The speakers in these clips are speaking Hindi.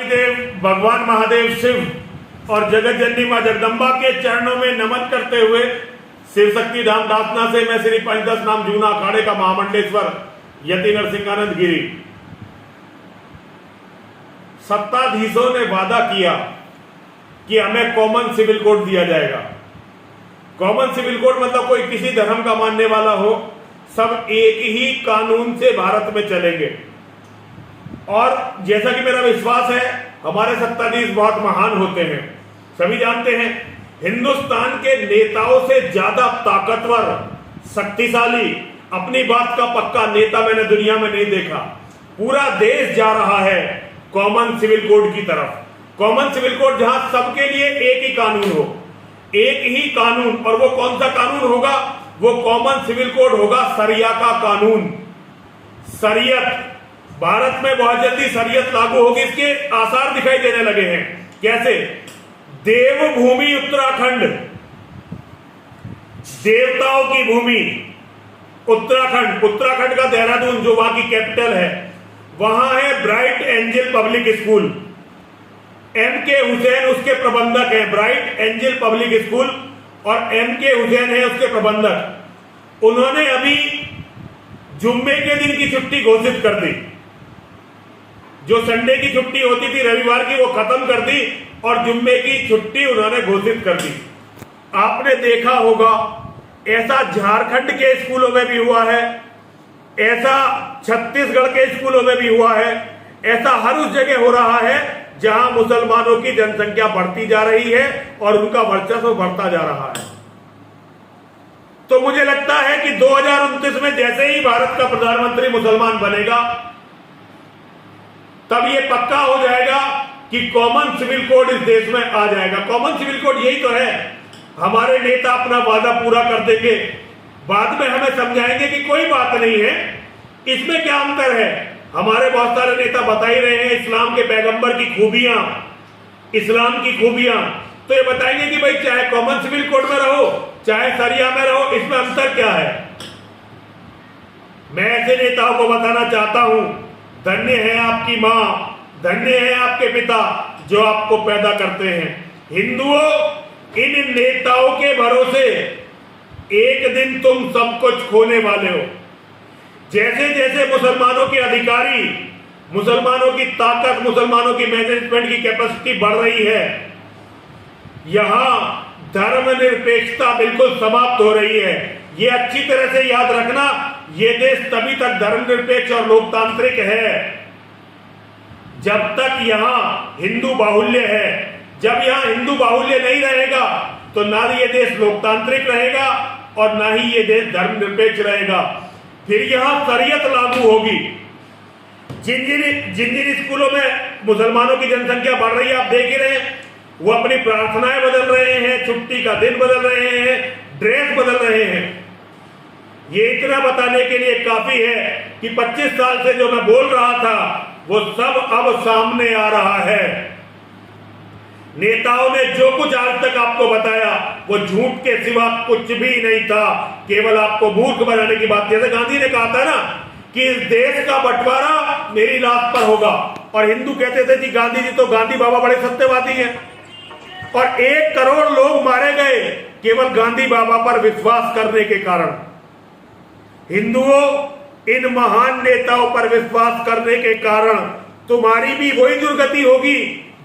देव भगवान महादेव शिव और जगत जननी मां जगदम्बा के चरणों में नमन करते हुए शिव शक्ति धाम दासना से मैं श्री पंचदश नाम जूना अखाड़े का महामंडलेश्वर यति नरसिंहानंद गिरी। सत्ताधीशों ने वादा किया कि हमें कॉमन सिविल कोड दिया जाएगा। कॉमन सिविल कोड मतलब कोई किसी धर्म का मानने वाला हो, सब एक ही कानून से भारत में चलेंगे। और जैसा कि मेरा विश्वास है, हमारे सत्ताधीश बहुत महान होते हैं। सभी जानते हैं, हिंदुस्तान के नेताओं से ज्यादा ताकतवर, शक्तिशाली, अपनी बात का पक्का नेता मैंने दुनिया में नहीं देखा। पूरा देश जा रहा है कॉमन सिविल कोड की तरफ। कॉमन सिविल कोड जहां सबके लिए एक ही कानून हो, एक ही कानून। और वो कौन सा कानून होगा? वो कॉमन सिविल कोड होगा शरिया का कानून। शरीयत, भारत में बहुत जल्दी शरीयत लागू होगी। इसके आसार दिखाई देने लगे हैं। कैसे? देवभूमि उत्तराखंड, देवताओं की भूमि उत्तराखंड, उत्तराखंड का देहरादून जो वहां की कैपिटल है, वहां है bright angel public school. M.K. Hussain उसके प्रबंधक हैं। ब्राइट एंजल पब्लिक स्कूल और M.K. हुसैन है उसके प्रबंधक। उन्होंने अभी जुम्मे के दिन की छुट्टी घोषित कर दी। जो संडे की छुट्टी होती थी रविवार की, वो खत्म कर दी और जुम्मे की छुट्टी उन्होंने घोषित कर दी। आपने देखा होगा, ऐसा झारखंड के स्कूलों में भी हुआ है, ऐसा छत्तीसगढ़ के स्कूलों में भी हुआ है, ऐसा हर उस जगह हो रहा है जहां मुसलमानों की जनसंख्या बढ़ती जा रही है और उनका वर्चस्व बढ़ता जा रहा है। तो मुझे लगता है कि 2029 में जैसे ही भारत का प्रधानमंत्री मुसलमान बनेगा, तब यह पक्का हो जाएगा कि कॉमन सिविल कोड इस देश में आ जाएगा। कॉमन सिविल कोड यही तो है। हमारे नेता अपना वादा पूरा कर देंगे, बाद में हमें समझाएंगे कि कोई बात नहीं है। इसमें क्या अंतर है? हमारे बहुत सारे नेता बता ही रहे हैं इस्लाम के पैगंबर की खूबियां, इस्लाम की खूबियां। तो ये बताएंगे कि भाई चाहे कॉमन सिविल कोड में रहो, चाहे शरिया में रहो, इसमें अंतर क्या है? मैं ऐसे नेताओं को बताना चाहता हूं, धन्य है आपकी मां, धन्य है आपके पिता जो आपको पैदा करते हैं। हिंदुओं, इन नेताओं के भरोसे एक दिन तुम सब कुछ खोने वाले हो। जैसे जैसे मुसलमानों के अधिकारी, मुसलमानों की ताकत, मुसलमानों की मैनेजमेंट की कैपेसिटी बढ़ रही है, यहां धर्मनिरपेक्षता बिल्कुल समाप्त हो रही है। ये अच्छी तरह से याद रखना, ये देश तभी तक धर्मनिरपेक्ष और लोकतांत्रिक है जब तक यहां हिंदू बाहुल्य है। जब यहां हिंदू बाहुल्य नहीं रहेगा तो ना ये देश लोकतांत्रिक रहेगा और ना ही ये देश धर्मनिरपेक्ष रहेगा। फिर यहां शरीयत लागू होगी। जिन जिन स्कूलों में मुसलमानों की जनसंख्या बढ़ रही है, आप देख ही रहे हैं, वो अपनी प्रार्थनाएं बदल रहे हैं, छुट्टी का दिन बदल रहे हैं, ड्रेस बदल रहे हैं। ये इतना बताने के लिए काफी है कि 25 साल से जो मैं बोल रहा था वो सब अब सामने आ रहा है। नेताओं ने जो कुछ आज तक आपको बताया वो झूठ के सिवा कुछ भी नहीं था, केवल आपको मूर्ख बनाने की बात। जैसे गांधी ने कहा था ना कि इस देश का बंटवारा मेरी लात पर होगा, और हिंदू कहते थे कि गांधी जी तो गांधी बाबा बड़े सत्यवादी हैं। और 1 करोड़ लोग मारे गए केवल गांधी बाबा पर विश्वास करने के कारण। हिंदुओं, इन महान नेताओं पर विश्वास करने के कारण तुम्हारी भी वही दुर्गति होगी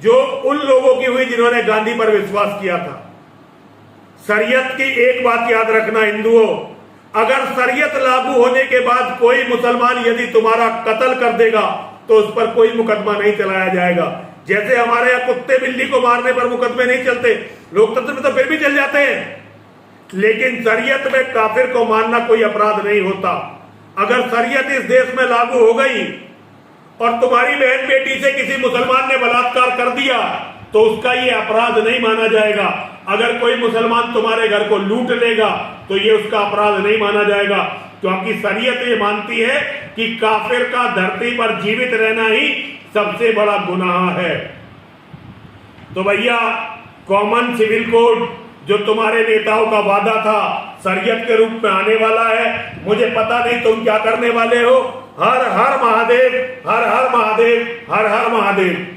जो उन लोगों की हुई जिन्होंने गांधी पर विश्वास किया था। शरीयत की एक बात याद रखना हिंदुओं, अगर शरीयत लागू होने के बाद कोई मुसलमान यदि तुम्हारा कत्ल कर देगा तो उस पर कोई मुकदमा नहीं चलाया जाएगा। जैसे हमारे यहाँ कुत्ते बिल्ली को मारने पर मुकदमे नहीं चलते, लोकतंत्र में तो फिर भी चल जाते हैं, लेकिन शरीयत में काफिर को मारना कोई अपराध नहीं होता। अगर शरीयत इस देश में लागू हो गई और तुम्हारी बहन बेटी से किसी मुसलमान ने बलात्कार कर दिया तो उसका ये अपराध नहीं माना जाएगा। अगर कोई मुसलमान तुम्हारे घर को लूट लेगा तो ये उसका अपराध नहीं माना जाएगा, क्योंकि शरीयत ये मानती है कि काफिर का धरती पर जीवित रहना ही सबसे बड़ा गुनाह है। तो भैया, कॉमन सिविल कोड जो तुम्हारे नेताओं का वादा था शरीयत के रूप में आने वाला है। मुझे पता नहीं तुम क्या करने वाले हो। हर हर महादेव, हर हर महादेव, हर हर महादेव।